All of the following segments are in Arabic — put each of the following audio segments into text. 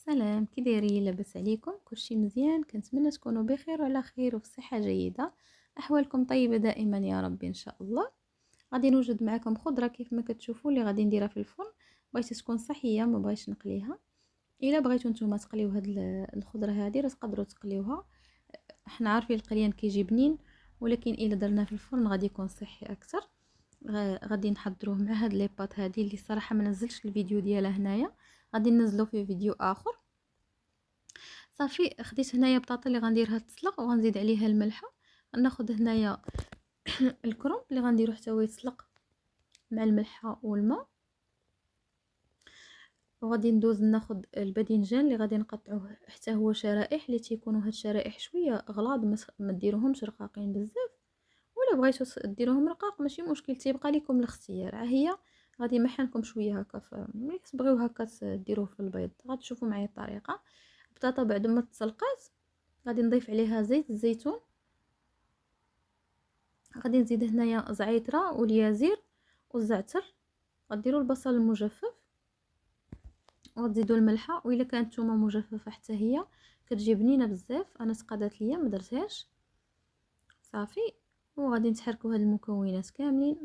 سلام، كي دايرين؟ لاباس عليكم؟ كلشي مزيان؟ كنتمنى تكونوا بخير وعلى خير وفي صحه جيده. احوالكم طيبه دائما يا رب ان شاء الله. غادي نوجد معكم خضره كيف ما كتشوفوا اللي غادي نديرها في الفرن. بغيت تكون صحيه، ما بغيتش نقليها. الا بغيتوا نتوما تقليو هاد الخضره هذه راه تقدروا تقليوها. احنا عارفين القليان كيجي بنين، ولكن الا درناه في الفرن غادي يكون صحي اكثر. غادي نحضروه مع هاد لي بات هذه اللي صراحه ما نزلتش الفيديو ديالها هنايا. غادي ننزلو في فيديو اخر. صافي خديت هنايا بطاطا اللي غنديرها تسلق وغنزيد عليها الملحه. غناخذ هنايا الكرنب اللي غنديرو حتى هو يتسلق مع الملحه والماء. وغادي ندوز ناخذ الباذنجان اللي غادي نقطعوه حتى هو شرائح، اللي تيكونوا هاد الشرائح شويه غلاظ، ما ديروهمش رقاقين بزاف. ولا بغيتو ديروهم رقاق ماشي مشكل، تيبقى لكم الاختيار. ها هي غادي نمحنكم شويه هكا، ملي تبغيو هكا ديروه في البيض. غتشوفوا معايا الطريقه. البطاطا بعد ما تسلقات غادي نضيف عليها زيت الزيتون. غادي نزيد هنايا زعيتره واليازير والزعتر. غديروا البصل المجفف وتزيدوا الملحه، والا كانت نتوما مجففه حتى هي كتجي بنينه بزاف. انا تقادات ليا ما درتهاش. صافي. وغادي نتحركوا هاد المكونات كاملين.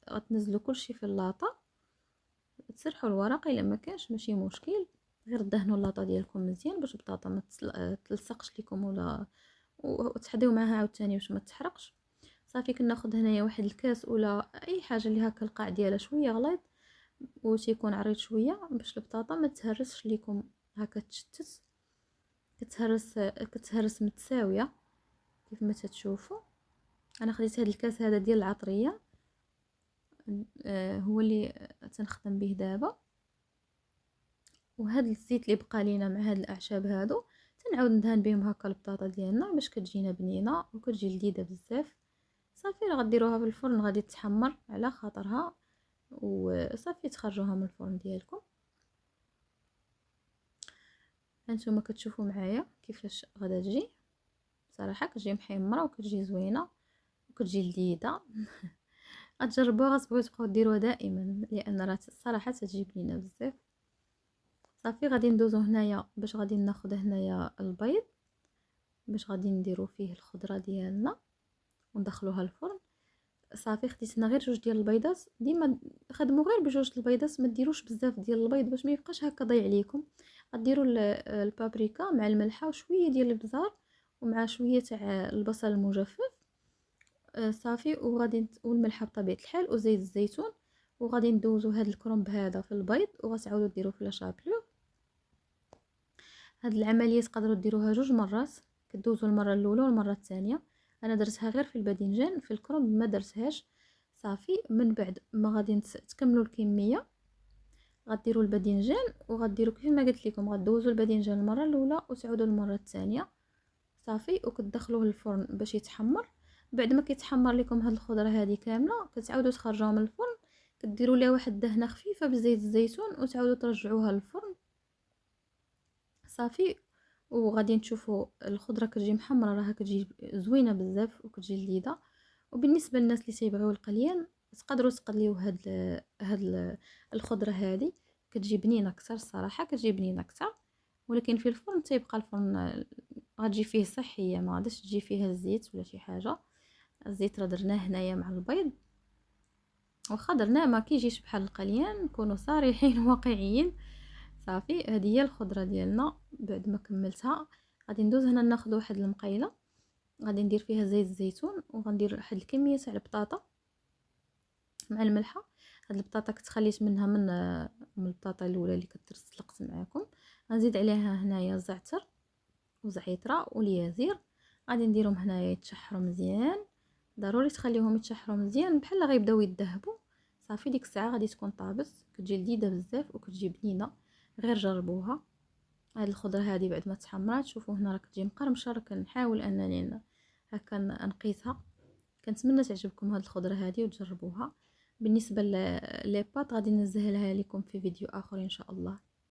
غتنزلوا كلشي في اللاطه. تسرحوا الورق الا ما كانش ماشي مشكل، غير دهنوا اللاطه ديالكم مزيان باش البطاطا ما تلصقش لكم، ولا وتحضيو معها عاوتاني باش ما تحرقش. صافي كناخذ هنايا واحد الكاس ولا اي حاجه اللي هكا القاع ديالها شويه غليظ وتيكون عريض شويه باش البطاطا ما تهرسش لكم هكا، تشتت كتهرس متساويه كيف ما تشوفوا. انا خديت هذا الكاس هذا ديال العطريه، هو اللي تنخدم به دابا. وهذا الزيت اللي بقى لينا مع هاد الاعشاب هادو تنعاود ندهن بهم هكا البطاطا ديالنا باش كتجينا بنينه وكتجي لذيذه بزاف. صافي راه غديروها في الفرن، غادي تحمر على خاطرها وصافي تخرجوها من الفرن ديالكم. هانتوما كتشوفوا معايا كيفاش غادا تجي. صراحه كتجي محمره وكتجي زوينه وكتجي لذيذه. غتجربوها، غتبغيو تبقاو ديروها دائما لان راه الصراحه تجي بنينه بزاف. صافي غادي ندوزو هنايا باش غادي ناخذ هنايا البيض باش غادي نديرو فيه الخضره ديالنا وندخلوها الفرن. صافي خديت انا غير جوج ديال البيضات. ديما خدموا غير بجوج البيضات، ما ديروش بزاف ديال البيض باش ما يبقاش هكا ضايع عليكم. غديروا البابريكا مع الملحه وشويه ديال الابزار ومع شويه تاع البصل المجفف. صافي والملحه بطبيعه الحال وزيت الزيتون. وغادي ندوزو هاد الكرنب هذا في البيض وغتعاودوا ديروه في لاشابلو. هاد العمليه تقدروا ديروها جوج مرات، كدوزوا المره الاولى والمره الثانيه. انا درتها غير في الباذنجان، في الكرنب ما درتهاش. صافي من بعد ما غادي تكملوا الكميه غديروا الباذنجان وغديروا كيف ما قلت لكم، غدوزوا الباذنجان المره الاولى وتعودوا المره الثانيه. صافي وكتدخلوه للفرن باش يتحمر. بعد ما كيتحمر لكم هاد الخضره هذه كامله كتعاودوا تخرجوها من الفرن، كديروا ليها واحد الدهنه خفيفه بزيت الزيتون وتعاودوا ترجعوها للفرن. صافي. وغادي تشوفوا الخضره كتجي محمره، راها كتجي زوينه بزاف وكتجي لذيذه. وبالنسبه للناس اللي تيبغيو القليان تقدروا تقليو الخضره هذه، كتجي بنينه اكثر. الصراحه كتجي بنينه اكثر، ولكن في الفرن تيبقى الفرن غتجي فيه صحيه، ما غاديش تجي فيها الزيت ولا شي حاجه. الزيت راه درناه هنايا مع البيض، واخا درناه ما كيجيش بحال القليان، نكونوا صريحين واقعيين. صافي هذه هي الخضره ديالنا. بعد ما كملتها غادي ندوز هنا ناخذ واحد المقيله، غادي ندير فيها زيت الزيتون وغندير واحد الكميه تاع البطاطا مع الملحه. هاد البطاطا كنت خليت منها من البطاطا الاولى اللي كتسلقت معكم. غنزيد عليها هنايا الزعتر وزعيتره واليازير. غادي نديرهم هنايا يتشحروا مزيان، ضروري تخليهم يتشحروا مزيان بحال غيبداو يذهبوا. صافي ديك الساعه غادي تكون طابت، كتجي لذيذه بزاف وكتجي بنينه. غير جربوها. هاد الخضره هذه بعد ما تحمرات شوفوا هنا راه كتجي مقرمشه، راه كنحاول انني هكا نقيسها. كنتمنى تعجبكم هاد الخضره هذه وتجربوها. بالنسبه لي بات غادي ننزلها لكم في فيديو اخر ان شاء الله.